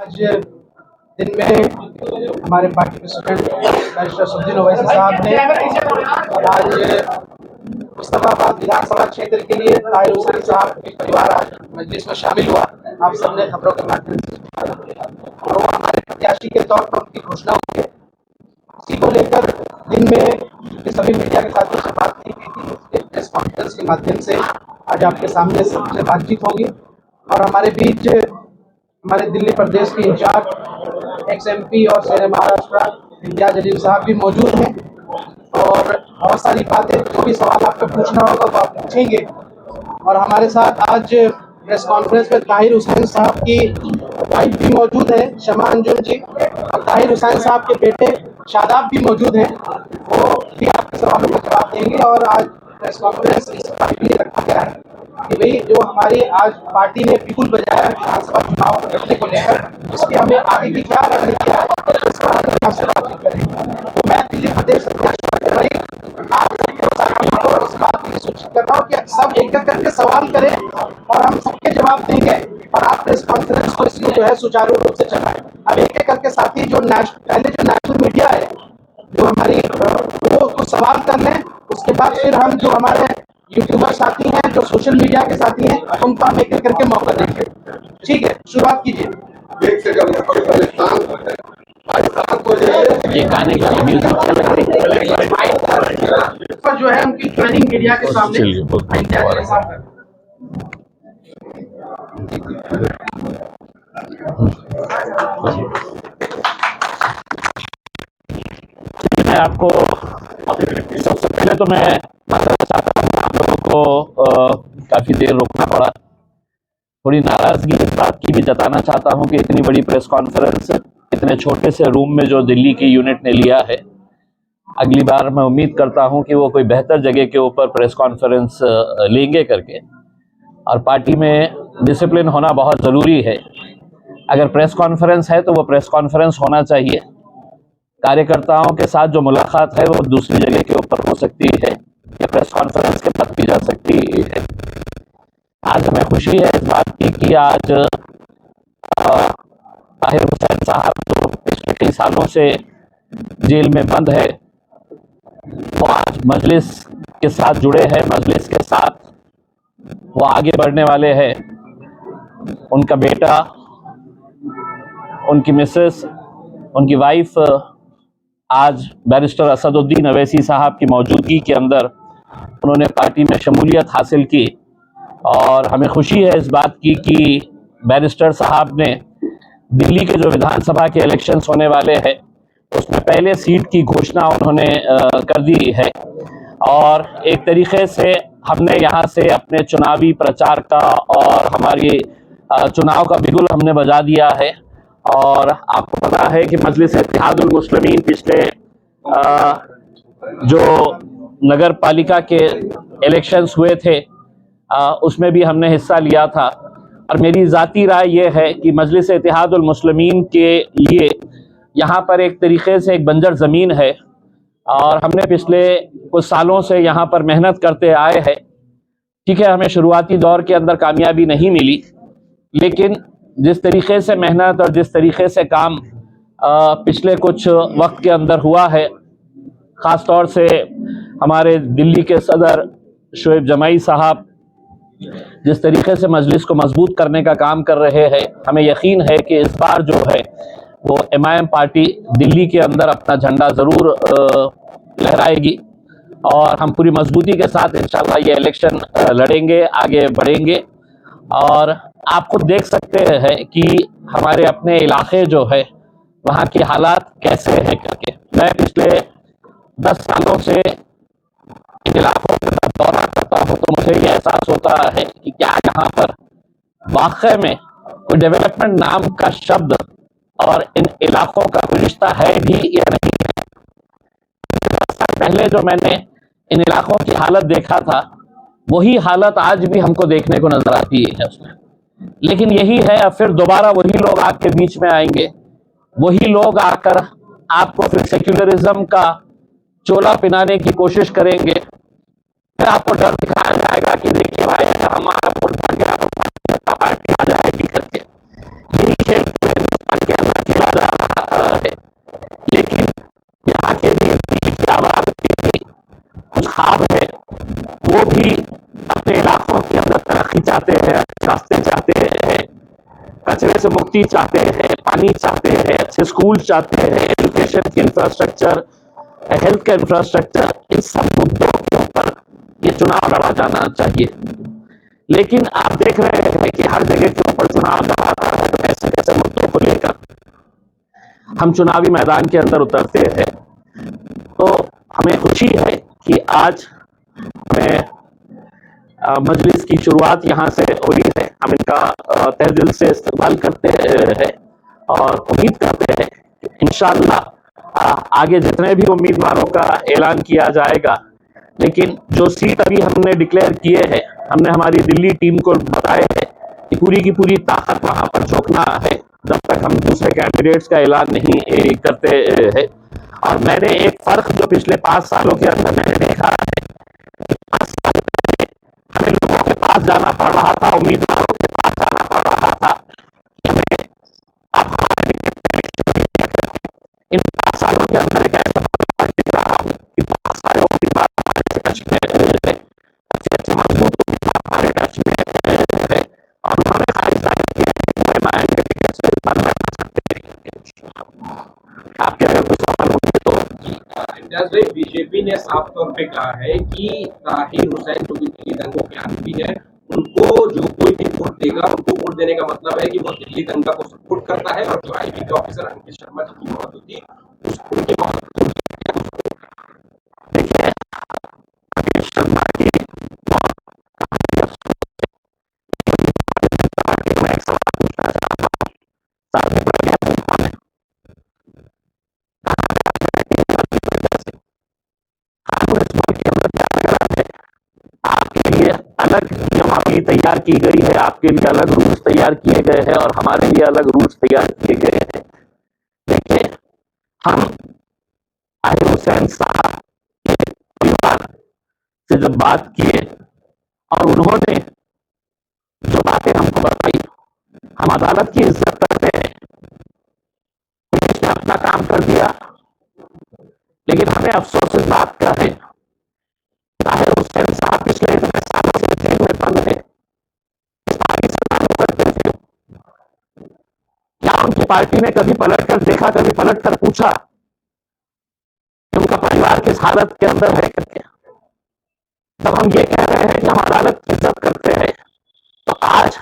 आज दिन में हमारे पार्टी प्रेसिडेंट बैरिस्टर सफदुद्दीन ओवैसी साहब ने आज मुस्तफाबाद विधानसभा क्षेत्र के लिए ताहिर हुसैन साहब के परिवार आज मजलिस में शामिल हुआ। आप सबने खबरों के माध्यम से और वो हमारे प्रत्याशी के तौर पर उनकी घोषणा हुई है। इसी को लेकर दिन में सभी मीडिया के साथियों से बात नहीं की थी, प्रेस कॉन्फ्रेंस के माध्यम से आज आपके सामने सबसे बातचीत होगी। और हमारे बीच हमारे दिल्ली प्रदेश के इंचार्ज एक्स MP और शेर महाराष्ट्र इम्तियाज जलील साहब भी मौजूद हैं और बहुत सारी बातें जो भी सवाल आपको पूछना होगा वो आप पूछेंगे। और हमारे साथ आज प्रेस कॉन्फ्रेंस में ताहिर हुसैन साहब की वाइफ भी मौजूद है, शमा अंजुम जी, और ताहिर हुसैन साहब के बेटे शादाब भी मौजूद हैं। वो भी आपके सवालों का जवाब देंगे। और आज प्रेस कॉन्फ्रेंस इस बात के लिए रखा गया है कि भाई जो हमारी आज पार्टी ने बिल्कुल बजाया विधानसभा चुनाव लड़ने को लेकर, इसकी हमें आगे की क्या रणनीति है इस पर हम आपसे बातचीत करेंगे। तो मैं दिल्ली प्रदेश और इस बात की सूचित कर रहा हूँ कि सब एक एक करके सवाल करें और हम सबके जवाब देंगे और आप प्रेस कॉन्फ्रेंस को इसमें जो है सुचारू रूप से चलाएं। अब एक एक करके साथी जो नेशनल मीडिया है जो हमारी वो सवाल कर लें, उसके बाद फिर हम जो हमारे यूट्यूबर साथी हैं जो सोशल मीडिया के साथी हैं उनको हम एक एक करके मौका देंगे। ठीक है, शुरुआत कीजिए। ये गाने की पर जो है उनकी ट्रेनिंग मीडिया के सामने मैं आपको सबसे पहले तो मैं बताना चाहता हूँ आप लोगों को काफी देर रुकना पड़ा। थोड़ी नाराजगी इस बात की भी जताना चाहता हूँ कि इतनी बड़ी प्रेस कॉन्फ्रेंस इतने छोटे से रूम में जो दिल्ली की यूनिट ने लिया है, अगली बार मैं उम्मीद करता हूं कि वो कोई बेहतर जगह के ऊपर प्रेस कॉन्फ्रेंस लेंगे करके। और पार्टी में डिसिप्लिन होना बहुत ज़रूरी है। अगर प्रेस कॉन्फ्रेंस है तो वो प्रेस कॉन्फ्रेंस होना चाहिए। कार्यकर्ताओं के साथ जो मुलाकात है वो दूसरी जगह के ऊपर हो सकती है या प्रेस कॉन्फ्रेंस के बाद की जा सकती है। आज हमें खुशी है इस बात की कि आज ताहिर हुसैन साहब जो पिछले कई सालों से जेल में बंद है वो आज मजलिस के साथ जुड़े हैं, मजलिस के साथ वो आगे बढ़ने वाले हैं। उनका बेटा, उनकी मिसेस, उनकी वाइफ आज बैरिस्टर असदुद्दीन ओवैसी साहब की मौजूदगी के अंदर उन्होंने पार्टी में शमूलियत हासिल की। और हमें खुशी है इस बात की कि बैरिस्टर साहब ने दिल्ली के जो विधानसभा के इलेक्शंस होने वाले हैं उसमें पहले सीट की घोषणा उन्होंने कर दी है। और एक तरीके से हमने यहाँ से अपने चुनावी प्रचार का और हमारी चुनाव का बिगुल हमने बजा दिया है। और आपको पता है कि मजलिस इत्तेहादुल मुस्लिमीन पिछले जो नगर पालिका के इलेक्शंस हुए थे उसमें भी हमने हिस्सा लिया था। और मेरी ज़ाती राय ये है कि मजलिस इत्तेहादुल मुस्लिमीन के लिए यहाँ पर एक तरीके से एक बंजर ज़मीन है और हमने पिछले कुछ सालों से यहाँ पर मेहनत करते आए हैं। ठीक है, हमें शुरुआती दौर के अंदर कामयाबी नहीं मिली, लेकिन जिस तरीके से मेहनत और जिस तरीके से काम पिछले कुछ वक्त के अंदर हुआ है, ख़ास तौर से हमारे दिल्ली के सदर शोएब जमाई साहब जिस तरीके से मजलिस को मजबूत करने का काम कर रहे हैं, हमें यकीन है कि इस बार जो है वो MIM पार्टी दिल्ली के अंदर अपना झंडा ज़रूर लहराएगी और हम पूरी मजबूती के साथ इंशाल्लाह ये इलेक्शन लड़ेंगे, आगे बढ़ेंगे। और आप खुद देख सकते हैं कि हमारे अपने इलाके जो है वहाँ की हालात कैसे हैं करके। मैं पिछले 10 सालों से इन इलाकों का दौरा करता हूँ तो मुझे ये एहसास होता है कि क्या यहाँ पर वाकई में कोई डेवलपमेंट नाम का शब्द और इन इलाकों का कोई रिश्ता है भी या नहीं है। पहले जो मैंने इन इलाकों की हालत देखा था वही हालत आज भी हमको देखने को नजर आती है उसमें। लेकिन यही है, अब फिर दोबारा वही लोग आपके बीच में आएंगे, वही लोग आकर आपको फिर सेक्युलरिज्म का चोला पिनाने की कोशिश करेंगे। फिर आपको डर दिखाया जाएगा कि देखिए भाई हमारा वोट बढ़ गया तो पार्टी आ जाएगी करके। यही खेल से मुक्ति चाहते हैं, पानी चाहते हैं, अच्छे स्कूल चाहते हैं, एजुकेशन की इंफ्रास्ट्रक्चर, हेल्थ का इंफ्रास्ट्रक्चर, इन सब मुद्दों के ऊपर ये चुनाव लड़ा जाना चाहिए। लेकिन आप देख रहे हैं कि हर जगह के ऊपर चुनाव लड़ा रहा है, तो ऐसे ऐसे मुद्दों को लेकर हम चुनावी मैदान के अंदर उतरते हैं। तो हमें खुशी है कि आज हमें मजलिस की शुरुआत यहाँ से हुई है। हम इनका तहे दिल से इस्तेमाल करते हैं और उम्मीद करते हैं कि इंशाअल्लाह आगे जितने भी उम्मीदवारों का ऐलान किया जाएगा, लेकिन जो सीट अभी हमने डिक्लेयर किए हैं, हमने हमारी दिल्ली टीम को बताया है कि पूरी की पूरी ताकत वहां पर झोंकना है जब तक हम दूसरे कैंडिडेट्स का ऐलान नहीं करते हैं। और मैंने एक फर्क जो पिछले 5 सालों के अंदर मैंने देखा है, 5 साल पहले हमें लोगों के पास जाना पड़ रहा था, उम्मीदवारों के पास जाना पड़ रहा था कि हमें अब इन 5 सालों के अंदर एक ऐसा दिख रहा हूं कि बहुत सारे उम्मीदवार हमारे टच में है, अच्छे अच्छे मजबूत उम्मीदवार हमारे टच में है और उन्होंने खारिज किया आपके अगर कुछ सवाल होंगे तो। इम्तियाज भाई, बीजेपी ने साफ तौर पे कहा है कि ताहिर हुसैन जो दिल्ली दंगों के आरोपी है, उनको जो कोई भी वोट देगा, उनको वोट देने का मतलब है कि वो दिल्ली दंगा को सपोर्ट करता है। और जो आईबी ऑफिसर अंकित शर्मा जी की मौत हुई, उनकी मौत देखिए, अंकित शर्मा की मौत मैं एक सवाल पूछना चाहता हूँ, साथ में प्रज्ञा कौन है? आपके लिए अलग नियमावली तैयार की गई है, आपके लिए अलग रूल्स तैयार किए गए हैं और हमारे लिए अलग रूल्स तैयार किए गए हैं। देखिए, हम ताहिर हुसैन साहब के परिवार से जब बात किए और उन्होंने जो बातें हमको बताई, हम अदालत की इज्जत करते हैं, पुलिस ने अपना काम कर दिया, लेकिन हमें अफसोस इस बात का है ताहिर हुसैन साहब पिछले इतने सालों से जेल में बंद है, इस पार्टी से ताल्लुक करते थे। क्या उनकी पार्टी ने कभी पलट कर देखा, कभी पलट कर पूछा कि उनका परिवार किस हालत के अंदर है करके? जब हम ये कह रहे हैं कि हम अदालत की इज्जत करते हैं, तो आज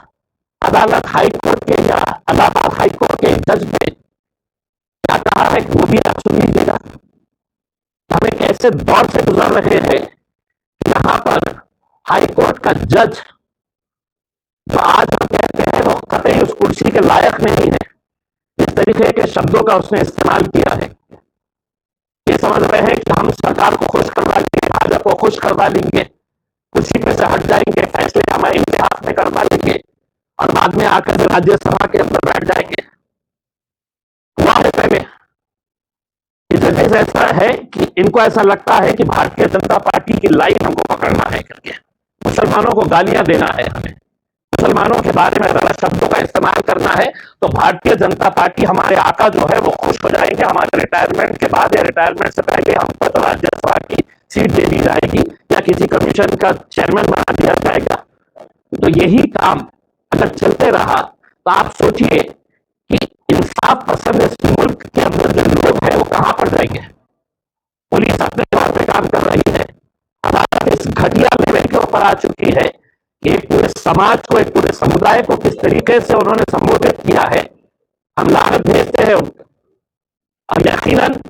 अदालत हाईकोर्ट के या इलाहाबाद हाईकोर्ट के जज ने क्या कहा है वो भी आप सुन लीजिएगा। हम एक ऐसे दौर से गुजर रहे हैं यहाँ पर हाईकोर्ट का जज जो आज हम कहते हैं वो कतई उस कुर्सी के लायक नहीं है, इस तरीके के शब्दों का उसने इस्तेमाल किया है। ये समझ रहे हैं कि हम सरकार को खुश करवा लेंगे, भाजपा को खुश करवा लेंगे, कुर्सी पे से हट जाएंगे, फैसले हमारे इम्तिहान में करवा लेंगे और बाद में आकर राज्यसभा के अंदर बैठ जाएंगे। हुआ है पहले जजेस ऐसा है कि इनको ऐसा लगता है कि भारतीय जनता पार्टी की लाइन हमको पकड़ना है करके, मुसलमानों को गालियां देना है, हमें मुसलमानों के बारे में गलत शब्दों का इस्तेमाल करना है, तो भारतीय जनता पार्टी हमारे आका जो है वो खुश हो जाएंगे, हमारे रिटायरमेंट के बाद या रिटायरमेंट से पहले हमको तो राज्यसभा की सीट दे दी जाएगी या किसी कमीशन का चेयरमैन बना दिया जाएगा। तो यही काम अगर चलते रहा तो आप सोचिए कि इंसाफ पसंद इस मुल्क के अंदर जो लोग हैं वो कहां पर जाएंगे। पुलिस अपने तौर पर काम कर रही है, अदालत इस घटिया लेवल के ऊपर आ चुकी है कि एक पूरे समाज को, एक पूरे समुदाय को किस तरीके से उन्होंने संबोधित किया है, हम लानत भेजते हैं उनको। और यकीनन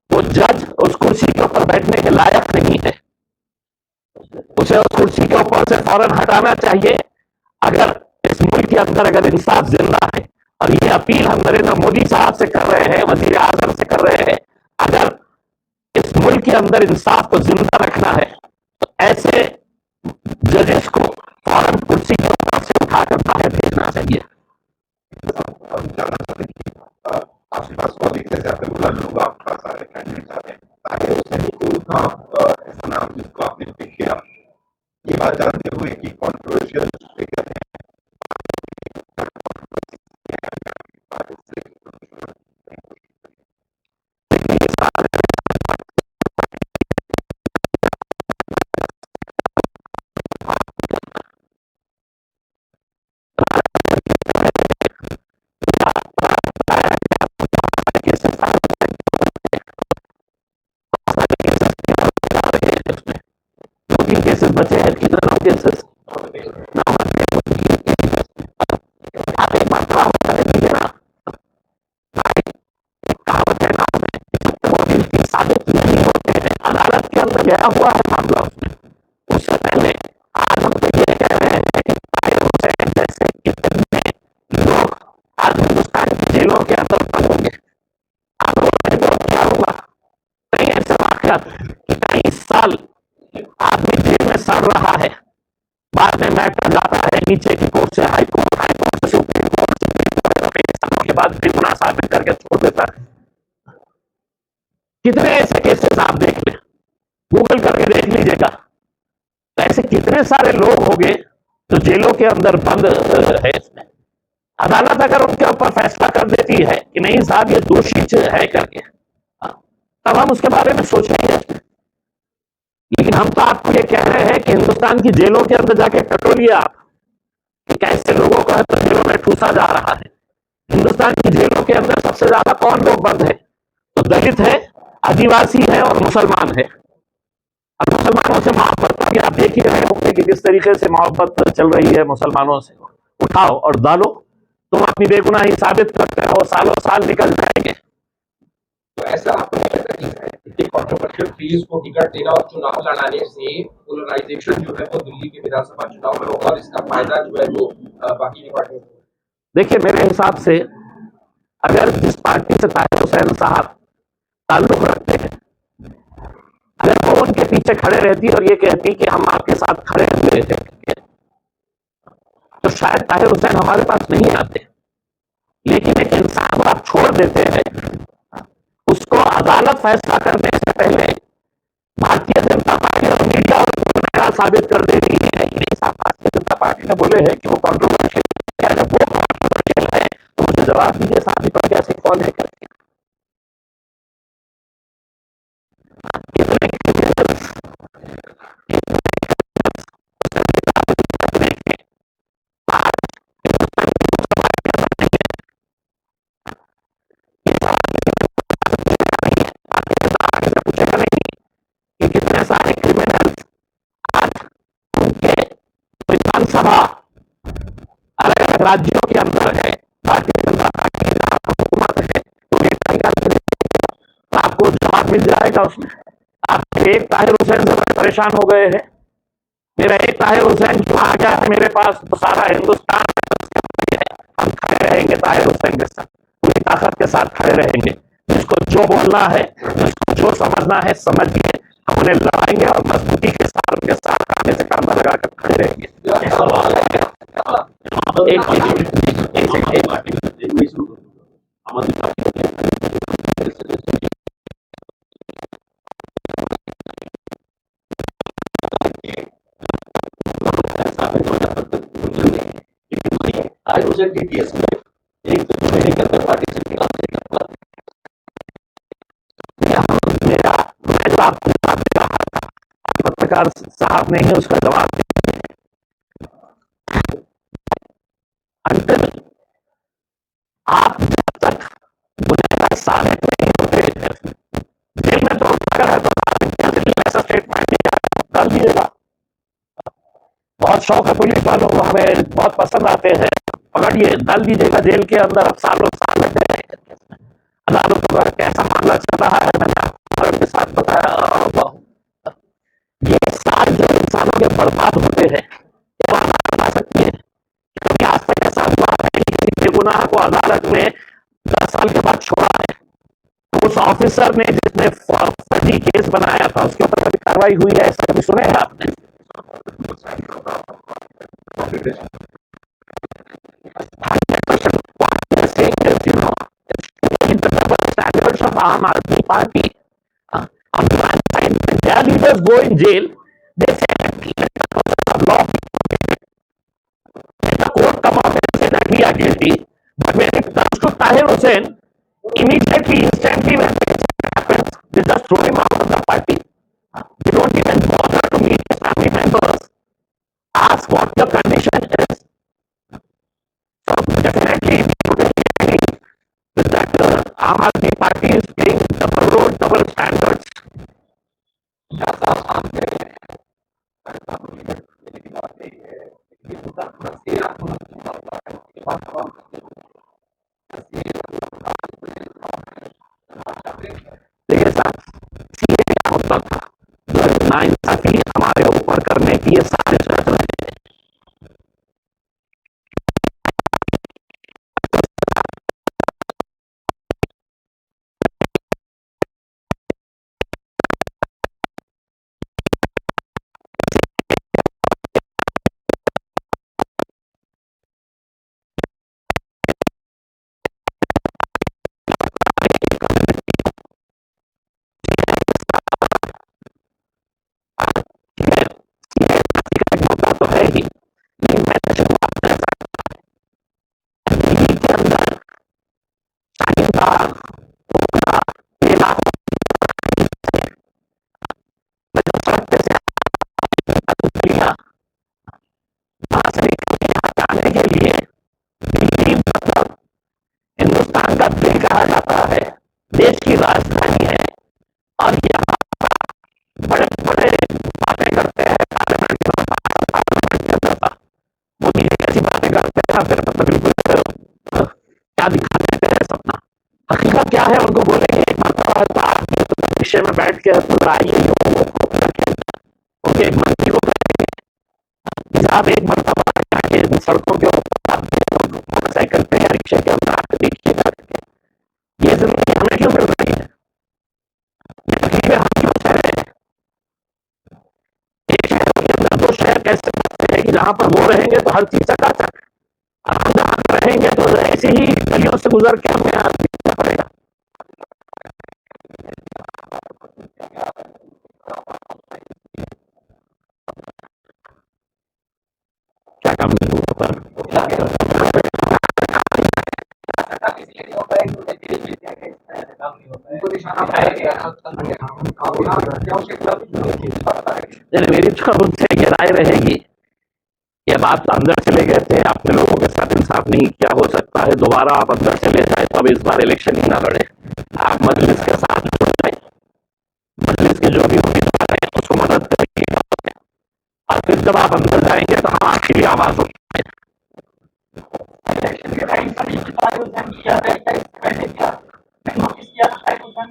वो जज उस कुर्सी के ऊपर बैठने के लायक नहीं है, उसे उस कुर्सी के ऊपर से फौरन हटाना चाहिए अगर इस मुल्क के अंदर अगर इंसाफ जिंदा है। और ये अपील हम नरेंद्र मोदी साहब से कर रहे हैं, वजीर आजम से कर रहे हैं, अगर इस मुल्क के अंदर इंसाफ को जिंदा रखना है तो ऐसे जजेस को फौरन कुर्सी के ऊपर से उठाकर बाहर भेजना चाहिए। आपके पास बहुत ही जैसे आपने बोला लोग आपके पास सारे कैंडिडेट आते हैं, ताकि उसने ऐसा नाम जिसको आपने पिक किया, ये बात जानते हुए कि कॉन्ट्रोवर्शियल गया हुआ है मामला उसमें। उससे पहले आज हम तो ये कह रहे हैं कि ताहिर हुसैन जैसे कितने लोग आज हिंदुस्तान की जेलों के अंदर बंद होंगे। आप लोगों क्या हुआ, कई ऐसे वाकयात कि कई साल आदमी जेल में सड़ रहा है, बाद में मैटर जाता है नीचे की कोर्ट से हाई कोर्ट, हाई कोर्ट से सुप्रीम कोर्ट, सुप्रीम कोर्ट कई सालों के बाद फिर गुनाह साबित करके छोड़ देता है। कितने ऐसे केसेस आप देख लें, गूगल करके देख लीजिएगा, तो ऐसे कितने सारे लोग होंगे जो जेलों के अंदर बंद है। इसमें अदालत अगर उनके ऊपर फैसला कर देती है कि नहीं साहब ये दोषी है करके, तब हम उसके बारे में सोचेंगे। लेकिन हम तो आपको ये कह रहे हैं कि हिंदुस्तान की जेलों के अंदर जाके टटोलिए आप कि कैसे लोगों को तो जेलों में ठूसा जा रहा है। हिंदुस्तान की जेलों के अंदर सबसे ज्यादा कौन लोग बंद है? तो दलित है, आदिवासी है और मुसलमान है। और मुसलमानों से मोहब्बत का भी आप देख ही रहे होंगे कि किस तरीके से मोहब्बत चल रही है मुसलमानों से। उठाओ और डालो, तुम अपनी बेगुनाही साबित करते रहो, सालों साल निकल जाएंगे। तो ऐसा आपको नहीं लगता कि इतने कंट्रोवर्शियल फीस को टिकट देना और चुनाव लड़ाने से पोलराइजेशन जो है वो दिल्ली के विधानसभा चुनाव में होगा और इसका फायदा जो है वो बाकी पार्टियों को? देखिए, मेरे हिसाब से अगर जिस पार्टी से ताहिर हुसैन साहब ताल्लुक रखते हैं, अगर वो उनके पीछे खड़े रहती और ये कहती कि हम आपके साथ खड़े हुए थे, तो शायद ताहिर हुसैन हमारे पास नहीं आते। लेकिन एक इंसान को आप छोड़ देते हैं, उसको अदालत फैसला करने से पहले भारतीय जनता पार्टी और मीडिया और साबित कर दे रही है कि नहीं साहब भारतीय जनता पार्टी ने बोले हैं कि वो कंट्रोवर्शियल है। जब वो कंट्रोवर्शियल है तो मुझे जवाब दीजिए साहब पर कैसे कौन है करके। पूछेगा नहीं कि कितने सारे क्रिमिनल्स आज उनके विधानसभा अलग अलग राज्यों के अंदर है, भारतीय जनता पार्टी की हुकूमत है, तो आपको जवाब मिल जाएगा उसमें। आप एक ताहिर हुसैन से बड़े परेशान हो गए हैं, मेरा एक ताहिर हुसैन क्यों आ गया है मेरे पास, तो सारा हिंदुस्तान हम खड़े रहेंगे ताहिर हुसैन के साथ, पूरी ताकत के साथ खड़े रहेंगे। जिसको जो बोलना है, जिसको जो समझना है समझिए, हम उन्हें लड़ाएंगे और मजबूती के साथ उनके साथ कांधे से कांधा लगाकर खड़े रहेंगे। पत्रकार साहब ने ही उसका जवाब दिया। आप जब तक गुनहगार साबित नहीं होते जेल में तो अगर है तो ऐसा स्टेटमेंट डाल दिएगा। बहुत शौक है पुलिस वालों को, हमें बहुत पसंद आते हैं, पकड़िए डाल दीजिएगा जेल के अंदर, अब सालों साल लग जाएंगे। अदालतों का कैसा मामला चल रहा है मैंने आपके साथ बताया। ये साल जो इंसानों के बर्बाद होते हैं ये बता सकती है क्योंकि आज तक ऐसा हुआ है कि किसी बेगुनाह को अदालत में 10 साल के बाद छोड़ा है। तो उस ऑफिसर ने जिसने फर्जी केस बनाया था उसके ऊपर कभी कार्रवाई हुई है, ऐसा कभी सुने हैं आपने? Standards of Aam Aadmi Party. On the one side, when their leaders go in jail, they say that law. Let the court come out and say that we are guilty. But when it comes to Tahir Hussain, immediately, instantly, when it happens, they just throw him out of the party. They don't even bother to meet his family members, ask what the condition is. So definitely, with that Aam Aadmi Party is playing double role, double standards. देखिए साहब, CA क्या होता था, बाजार, सड़क पे से वहां से आने के लिए दिल्ली मतलब हिंदुस्तान का दिल कहा जाता है, देश की राजधानी है। और यहाँ बड़े बड़े बातें करते हैं पार्लियामेंट के अंदर था, मोदी जी कैसी बातें करते हैं, फिर मतलब बिल्कुल क्या दिखा देते हैं सपना। हकीकत क्या है उनको बोलेंगे एक मरतबा विषय में बैठ के आइए उनके एक मंत्री को कहेंगे आप एक मरतबा सड़कों के ऊपर मोटरसाइकिल पे या रिक्शे के अंदर आकर देखिएगा, ये जिंदगी हमें क्यों मिल रही है, ये तकलीफें हम क्यों सह रहे हैं। एक शहर के अंदर दो शहर कैसे बसते हैं कि जहां पर वो रहेंगे तो हर चीज चकाचक, और हम जहां पर रहेंगे तो ऐसे ही गलियों से गुजर के हमें देखना पड़ेगा। क्या काम नहीं हुआ पर मेरी तो उनसे ये राय रहेगी, ये बात अंदर चले गए थे, आपने लोगों के साथ इंसाफ नहीं किया, हो सकता है दोबारा आप अंदर चले जाए तो अब इस बार इलेक्शन ही ना लड़े, आप मजलिस के साथ जुड़ जाए, मजलिस के जो भी उम्मीदवार है उसको मदद करिए, और फिर जब आप अंदर जाएंगे तो हम आपके लिए आवाज उठाएंगे।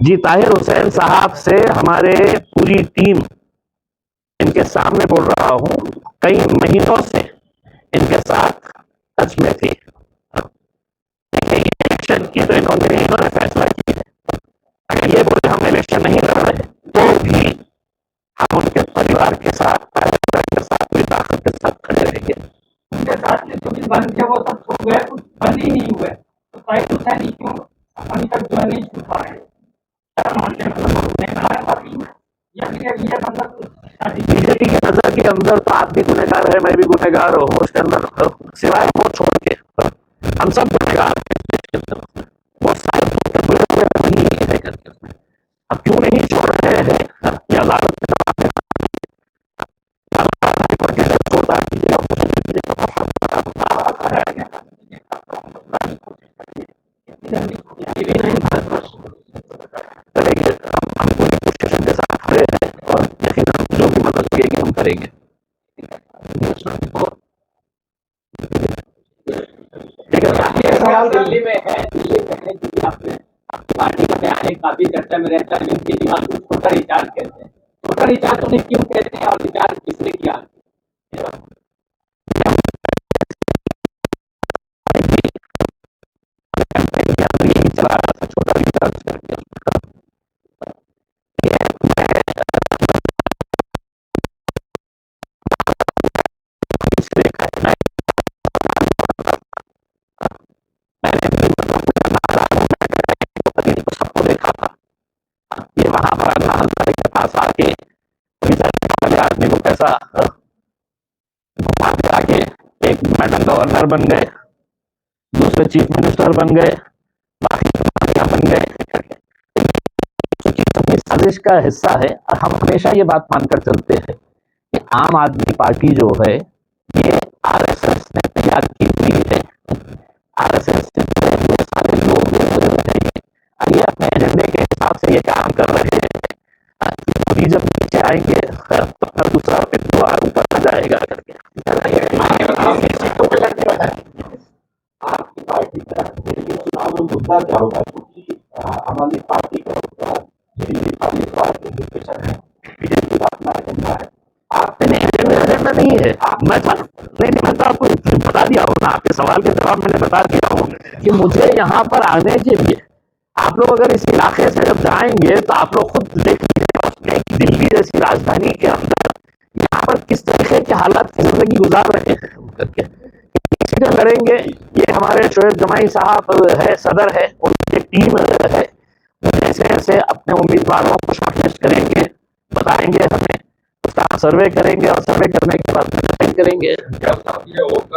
जी ताहिर हुसैन साहब से हमारे पूरी टीम, इनके सामने बोल रहा हूं, कई महीनों से इनके साथ टच में थी। इलेक्शन की तो इन्होंने फैसला किया है, अगर ये बोले हम इलेक्शन नहीं लड़ रहे तो भी हम उनके परिवार के साथ पूरी ताकत के साथ खड़े रहेंगे। उनके साथ जो भी बंद थे वो सब छूट गए, कुछ बंद ही नहीं हुए, तो ताहिर हुसैन क्यों अभी तक जो नहीं छूटा है, बीजेपी की नजर के अंदर तो आप भी गुनहगार है, मैं भी गुनहगार हूँ, उसके अंदर सिवाय वो छोड़ के हम सब गुनहगार हैं, वो सारे अब क्यों नहीं छोड़ रहे हैं, ये अदालत करेंगे, हम पूरी कोशिश के साथ खड़े हैं और यकीनन जो भी मदद करेगी हम करेंगे। सवाल दिल्ली में है, क्योंकि आपने आपकी पार्टी का बयान है, काफी चर्चा में रहता है, केजरीवाल को छोटा रिचार्ज कहते हैं, छोटा रिचार्ज उन्हें क्यों कहते हैं और रिचार्ज किसने किया? छोटा रिचार्ज करके सबको देखा था, ये वहां पर अन्ना हजारे के पास आके वाले आदमी को कैसा घुमा के आके एक मैडम गवर्नर बन गए, दूसरे चीफ मिनिस्टर बन गए, बाकी बन गए, अपनी साजिश का हिस्सा है। और हम हमेशा ये बात मानकर चलते हैं कि आम आदमी पार्टी जो है ये आरएसएस ने तैयार की हुई है, आरएसएस से बहुत सारे लोग ये अपने एजेंडे के हिसाब से ये काम कर रहे हैं, मोदी जब नीचे आएंगे तो हर दूसरा द्वार ऊपर आ जाएगा करके। आपकी पार्टी का चुनाव में मुद्दा क्या होगा, क्योंकि आम आदमी पार्टी का मुद्दा बीजेपी का अपना एजेंडा है, आपने एजेंडा नहीं है। मैं तो आपको बता दिया हूँ ना, आपके सवाल के जवाब मैंने बता दिया हूँ कि मुझे यहाँ पर आने के लिए आप लोग अगर इस इलाके से जब जाएंगे तो आप लोग खुद देख लीजिएगा दिल्ली जैसी राजधानी के अंदर यहाँ पर किस तरीके के हालात की जिंदगी गुजार रहे हैं करके सीटें लड़ेंगे। ये हमारे शोएब जमाई साहब है, सदर है, उनकी टीम है, ऐसे ऐसे अपने उम्मीदवारों को शॉर्टलिस्ट करेंगे, बताएंगे हमें, उसका सर्वे करेंगे और सर्वे करने के बाद डिसाइड करेंगे।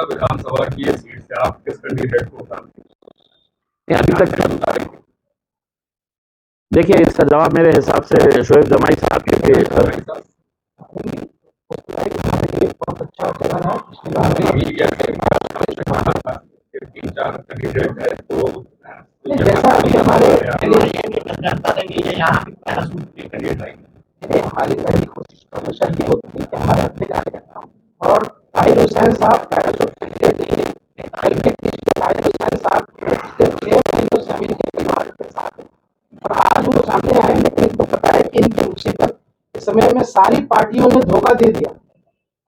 विधानसभा की सीट से आप किस कैंडिडेट को अभी तक देखिए, इसका जवाब मेरे हिसाब से शोएब जमाई साहब के बहुत अच्छा चला रहा है। इसके बाद जैसा अभी हमारे हमारी पहली कोशिश हमेशा ये होती है कि हमारे अपने कार्यकर्ता और ताहिर हुसैन साहब ताहिर हुसैन साहब पिछले 6 महीनों से अभी के परिवार के साथ हैं। और आज वो सामने आए, लेकिन इनको पता है कि इनकी मुसीबत इस समय में सारी पार्टियों ने धोखा दे दिया।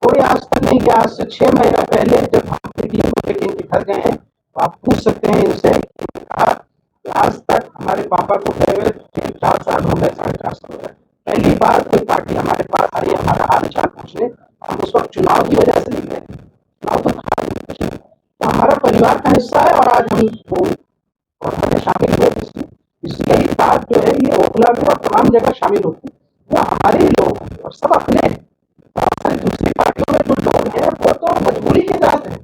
कोई आज तक नहीं कि आज से 6 महीना पहले जब हम मीडिया को लेकर इनके घर गए हैं, तो आप पूछ सकते हैं इनसे कि आज तक हमारे पापा को गए हुए 4 साल हो गए, 4.5 साल हो गए। पहली बार कोई पार्टी हमारे पास आई हमारा हाल चाल पूछने। हम उस वक्त चुनाव की वजह से नहीं गए, चुनाव तो था नहीं, तो हमारा परिवार का हिस्सा है और आज हम हमें शामिल हुए इसलिए ये बात जो है ये ओखला में और तमाम जगह शामिल होती है। वो हमारे ही लोग हैं और सब अपने हैं। दूसरी पार्टियों में जो लोग हैं वो तो मजबूरी के तहत है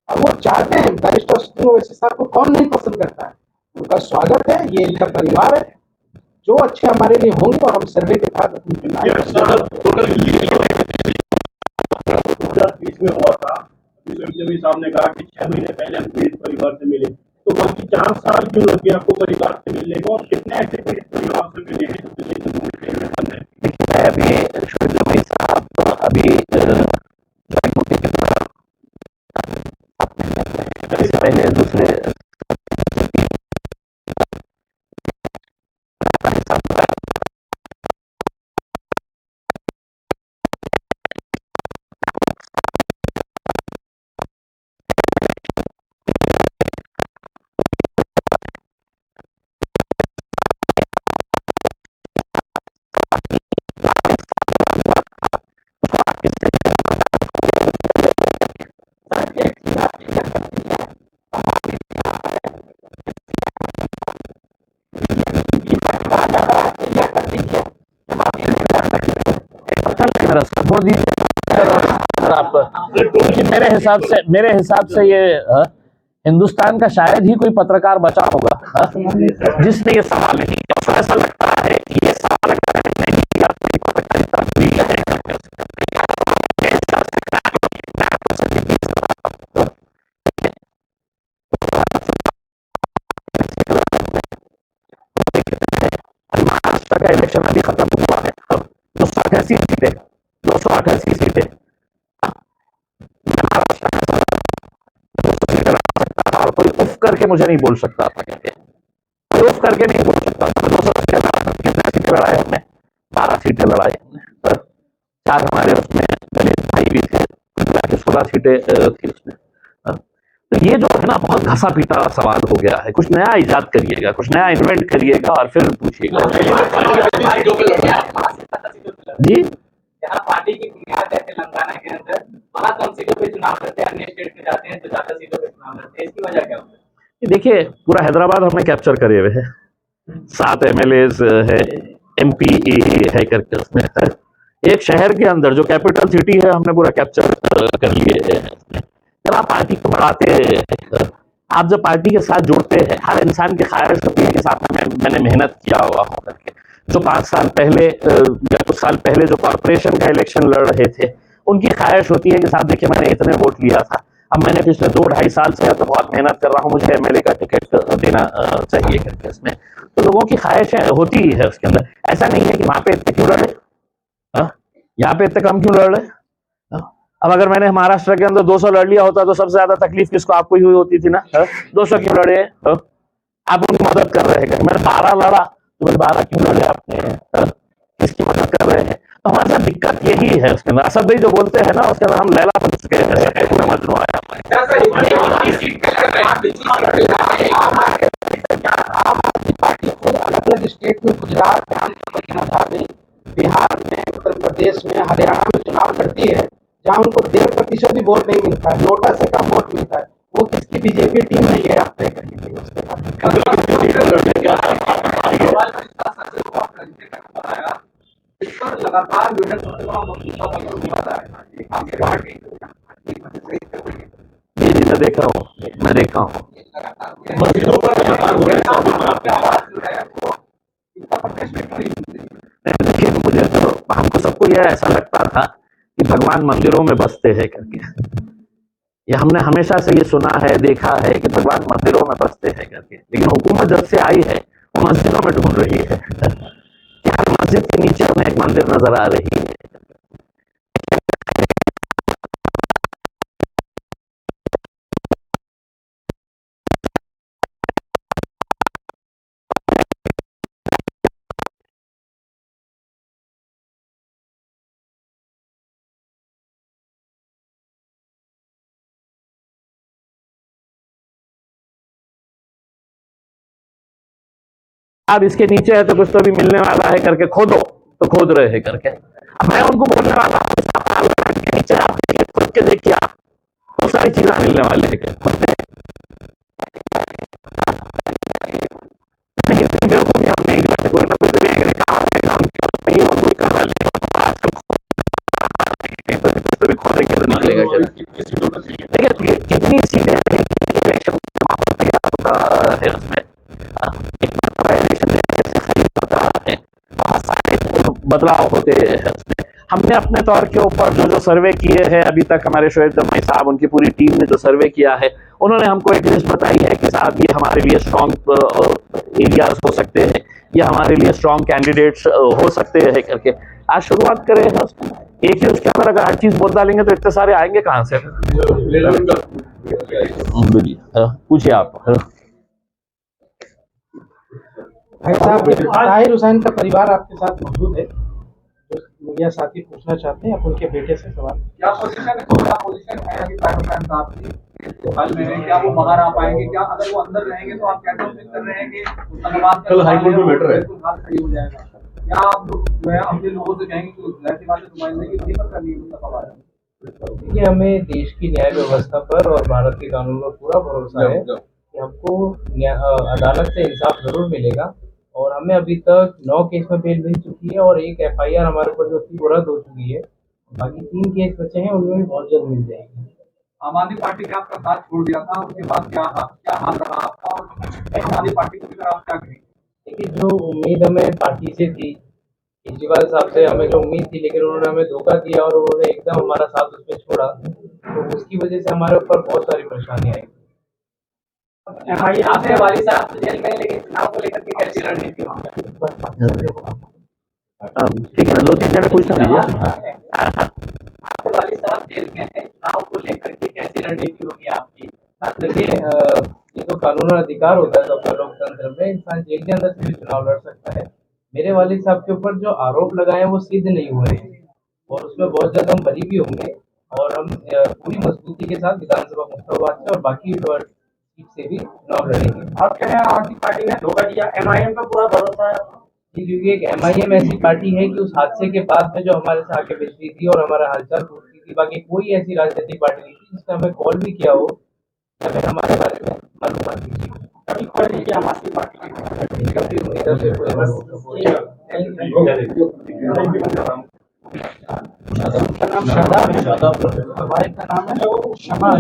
और वो चाहते हैं। बैरिस्टर सुदीन ओवैसी साहब को कौन नहीं पसंद करता है, उनका स्वागत है, ये इनका परिवार है। जो अच्छे हमारे लिए होंगे और हम सर्वे के बाद में हुआ था, जमीन साहब ने कहा कि 6 महीने पहले हम पीड़ित परिवार से मिले, तो बाकी 4 साल क्यों लगे आपको परिवार से मिलने को, और कितने ऐसे पीड़ित परिवार से मिले हैं अभी शोएब जमाई साहब अभी पहले दूसरे मोदी मेरे हिसाब से ये हिंदुस्तान का शायद ही कोई पत्रकार बचा होगा जिसने ये सवाल नहीं किया। ऐसा लगता है कि ये सवाल महाराष्ट्र का इलेक्शन अभी खत्म हुआ है, 288 सीटें और कोई उफ करके मुझे नहीं बोल सकता था, कोई उफ करके नहीं बोल सकता था। 200 कितने सीटें लड़ाए हमने, 12 सीटें लड़ाई हमने, 4 हमारे उसमें दलित भाई भी थे, 16 सीटें थी उसमें। तो ये जो है ना बहुत घसा पीटा सवाल हो गया है। कुछ नया इजाद करिएगा, कुछ नया इन्वेंट करिएगा और फिर पूछिएगा। जी, जहाँ पार्टी की बुनियाद है तेलंगाना के अंदर, वहाँ कम सीटों पे चुनाव लड़ते हैं, अन्य स्टेट में जाते हैं तो ज्यादा सीटों पे चुनाव लड़ते हैं, इसकी वजह क्या होती है? देखिए, पूरा हैदराबाद हमने कैप्चर करे हुए है, 7 MLAs है, MP है करके उसमें है। एक शहर के अंदर जो कैपिटल सिटी है हमने पूरा कैप्चर कर लिए है। जब आप पार्टी को बढ़ाते हैं, आप जब पार्टी के साथ जुड़ते हैं, हर इंसान की ख्वाहिश होती है कि साथ में मैंने मेहनत किया हुआ हो करके। जो 5 साल पहले या कुछ साल पहले जो कॉर्पोरेशन का इलेक्शन लड़ रहे थे, उनकी ख्वाहिश होती है कि साहब देखिए मैंने इतने वोट लिया था, अब मैंने पिछले 2-2.5 साल से तो बहुत मेहनत कर रहा हूँ, मुझे MLA का टिकट देना चाहिए करके। इसमें तो लोगों की ख्वाहिशें होती है उसके अंदर। ऐसा नहीं है कि वहां पे इतने क्यों लड़ रहे, यहाँ पे इतने कम क्यों लड़ रहे। अब अगर मैंने महाराष्ट्र के अंदर 200 लड़ लिया होता तो सबसे ज्यादा तकलीफ किसको, आपको ही हुई होती थी ना। 200 क्यों लड़े, आप उनकी मदद कर रहे हैं। मैंने 12 लड़ा तो 12 क्यों लड़े आपने, किसकी मदद कर रहे हैं। तो हमारे साथ दिक्कत यही है उसके अंदर। असद भाई जो बोलते हैं ना उसके अंदर हम लैला फंस के मजनू आया। आम आदमी पार्टी को अलग अलग स्टेट में, गुजरात में, बिहार में, उत्तर प्रदेश में, हरियाणा में चुनाव लड़ती है, जहाँ उनको 1.5% भी वोट नहीं मिलता है, नोटा से कम वोट मिलता है। वो किसकी बीजेपी टीम नहीं है, आप तय करिए। लगातार मैं देख रहा हूँ, मैं देखा हूँ। देखिए, मुझे तो हमको सबको यह ऐसा लगता था कि भगवान मंदिरों में बसते हैं करके। ये हमने हमेशा से ये सुना है, देखा है कि भगवान मंदिरों में बसते हैं करके, लेकिन हुकूमत जब से आई है वो मस्जिदों में ढूंढ रही है कि हर मस्जिद के नीचे हमें एक मंदिर नजर आ रही है। अब इसके नीचे है तो कुछ तो भी मिलने वाला है करके खोदो, तो खोद रहे हैं करके। अब मैं उनको बोलने वाला हूँ इसके नीचे आप देखिए, खुद के देखिए, आप बहुत सारी चीजें मिलने वाली है। मेरे को भी हमने कोई ना कोई तो भी खोदेंगे तो निकलेगा। देखिए कितनी सीटें है उसमें, बदलाव होते हैं। हमने अपने तौर के ऊपर जो सर्वे किए हैं अभी तक, हमारे शोएब जमाई साहब, उनकी पूरी टीम ने जो सर्वे किया है, उन्होंने हमको एक लिस्ट बताई है कि साहब ये हमारे लिए स्ट्रॉन्ग एरियाज हो सकते हैं, ये हमारे लिए स्ट्रॉन्ग कैंडिडेट्स हो सकते हैं करके। आज शुरुआत करें एक ही उसके अंदर अगर हर चीज बोल डालेंगे तो इतने सारे आएंगे कहाँ से? पूछिए आप। भाई साहब, ताहिर हुसैन का परिवार आपके साथ मौजूद है, जो मीडिया साथी पूछना चाहते हैं, आप उनके बेटे से सवाल। क्या पोजीशन है कि ताहिर हुसैन साहब की हाल में है, क्या वो बाहर आ पाएंगे? क्या अगर वो अंदर रहेंगे तो आप कैसे उम्मीद कर रहे हैं कि कल हाईकोर्ट में बैठ रहे हैं, बात सही हो जाएगा? क्या आप जो है अपने लोगों से कहेंगे कि जाहिर बात है नुमाइंदगी वहीं पर करनी है? देखिए, हमें देश की न्याय व्यवस्था पर और भारत के कानून पर पूरा भरोसा है कि हमको अदालत से इंसाफ जरूर मिलेगा। और हमें अभी तक 9 केस में बेल मिल चुकी है और एक FIR हमारे ऊपर जो थी वो रद्द हो चुकी है। बाकी 3 केस बचे हैं, उनमें भी बहुत जल्द मिल जाएगी। आम आदमी पार्टी ने आपका साथ छोड़ दिया था, उसके बाद क्या हाल रहा आपका, और आम आदमी पार्टी को लेकर आप क्या करेंगे? देखिए, जो उम्मीद हमें पार्टी से थी, केजरीवाल साहब से हमें जो उम्मीद थी, लेकिन उन्होंने हमें धोखा दिया और उन्होंने एकदम हमारा साथ उसमें छोड़ा, तो उसकी वजह से हमारे ऊपर बहुत सारी परेशानी आई। आपने वाली साहब तो जेल में, लेकिन चुनाव को लेकर के कैसी रणनीति होगी? ठीक है, 2-3 जने पूछना दीजिए। आपके वाली साहब जेल में है, चुनाव को लेकर के कैसी रणनीति होगी आपकी? देखिए, ये तो कानून और अधिकार होता है सबका लोकतंत्र में, इंसान जेल के अंदर से भी चुनाव लड़ सकता है। मेरे वालिद साहब के ऊपर जो आरोप लगाए हैं वो सिद्ध नहीं हुए हैं और उसमें बहुत ज्यादा हम बरी भी होंगे और हम पूरी मजबूती के साथ विधानसभा मुख्ताबाद से और बाकी सीट से भी चुनाव लड़ेंगे। आप कह रहे हैं आम आदमी पार्टी ने धोखा दिया, MIM पर पूरा भरोसा है? क्योंकि एक MIM ऐसी पार्टी है कि उस हादसे के बाद में जो हमारे से आके बिजली थी और हमारा हालचाल पूछती थी, बाकी कोई ऐसी राजनीतिक पार्टी नहीं थी जिसने हमें कॉल भी किया हो या फिर हमारे बारे में मालूमात दी। कभी कॉल नहीं किया आम आदमी पार्टी शादाब, वाइफ का नाम है शमा।